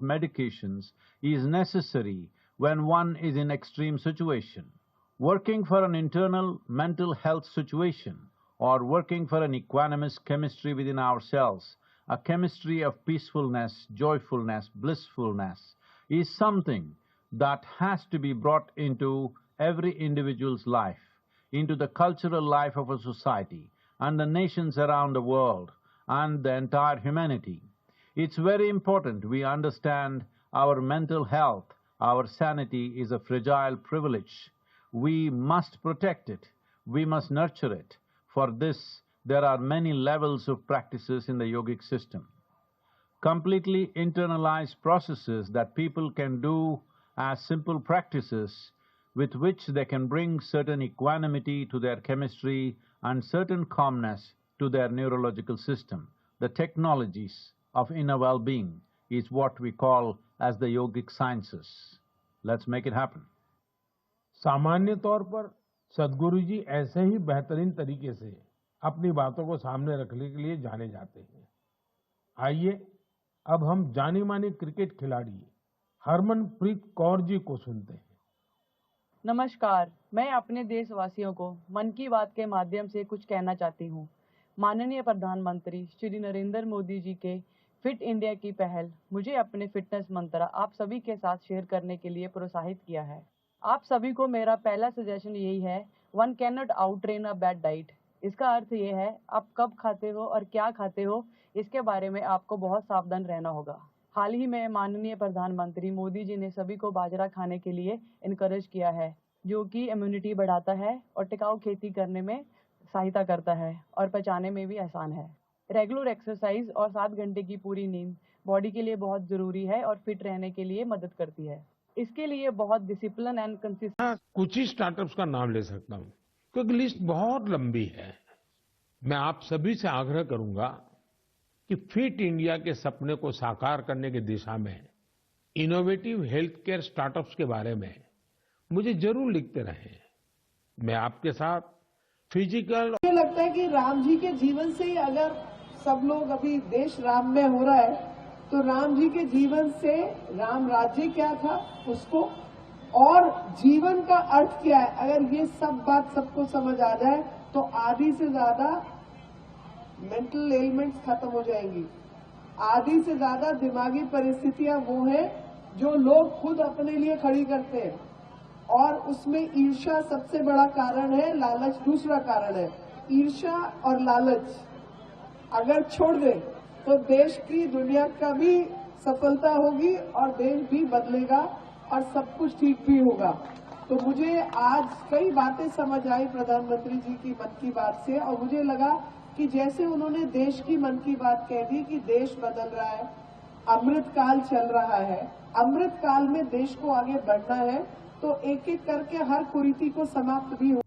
medications is necessary when one is in extreme situation. Working for an internal mental health situation or working for an equanimous chemistry within ourselves, a chemistry of peacefulness, joyfulness, blissfulness, is something that has to be brought into every individual's life, into the cultural life of a society and the nations around the world and the entire humanity. It's very important we understand our mental health, our sanity is a fragile privilege. We must protect it, we must nurture it. For this, there are many levels of practices in the yogic system. Completely internalized processes that people can do as simple practices with which they can bring certain equanimity to their chemistry and certain calmness to their neurological system. The technologies of inner well-being is what we call as the yogic sciences. Let's make it happen. सामान्य तौर पर सद्गुरु जी ऐसे ही बेहतरीन तरीके से अपनी बातों को सामने रखने के लिए जाने जाते हैं। आइए अब हम जानी मानी क्रिकेट खिलाड़ी हरमनप्रीत कौर जी को सुनते हैं। नमस्कार, मैं अपने देशवासियों को मन की बात के माध्यम से कुछ कहना चाहती हूँ। माननीय प्रधानमंत्री श्री नरेंद्र मोदी जी के फिट इंडिया की पहल मुझे अपने फिटनेस मंत्र आप सभी के साथ शेयर करने के लिए प्रोत्साहित किया है। आप सभी को मेरा पहला सजेशन यही है, one can not out train a bad diet. इसका अर्थ ये है, आप कब खाते हो और क्या खाते हो, इसके बारे में आपको बहुत सावधान रहना होगा। हाल ही में माननीय प्रधानमंत्री मोदी जी ने सभी को बाजरा खाने के लिए इनकरेज किया है, जो कि इम्यूनिटी बढ़ाता है और टिकाऊ खेती करने में सहायता करता है और पचाने में भी आसान है। रेगुलर एक्सरसाइज और 7 घंटे की पूरी नींद बॉडी के लिए बहुत जरूरी है और फिट रहने के लिए मदद करती है। इसके लिए बहुत डिसिप्लिन एंड कंसिस्टेंट कुछ ही स्टार्टअप्स का नाम ले सकता हूँ क्योंकि लिस्ट बहुत लंबी है। मैं आप सभी से आग्रह करूंगा कि फिट इंडिया के सपने को साकार करने की दिशा में इनोवेटिव हेल्थ केयर स्टार्टअप्स के बारे में मुझे जरूर लिखते रहें। मैं आपके साथ फिजिकल मुझे लगता है कि राम जी के जीवन से ही अगर सब लोग अभी देश राम में हो रहा है तो राम जी के जीवन से राम राज्य क्या था उसको और जीवन का अर्थ क्या है, अगर ये सब बात सबको समझ आ जाए तो आधी से ज्यादा मेंटल एलिमेंट्स खत्म हो जाएंगी। आधी से ज्यादा दिमागी परिस्थितियां वो हैं जो लोग खुद अपने लिए खड़ी करते हैं और उसमें ईर्ष्या सबसे बड़ा कारण है, लालच दूसरा कारण है। ईर्ष्या और लालच अगर छोड़ दें तो देश की दुनिया का भी सफलता होगी और देश भी बदलेगा और सब कुछ ठीक भी होगा। तो मुझे आज कई बातें समझ आई प्रधानमंत्री जी की मन की बात से और मुझे लगा कि जैसे उन्होंने देश की मन की बात कह दी कि देश बदल रहा है, अमृत काल चल रहा है, अमृत काल में देश को आगे बढ़ना है, तो एक एक करके हर कुरीति को समाप्त भी हो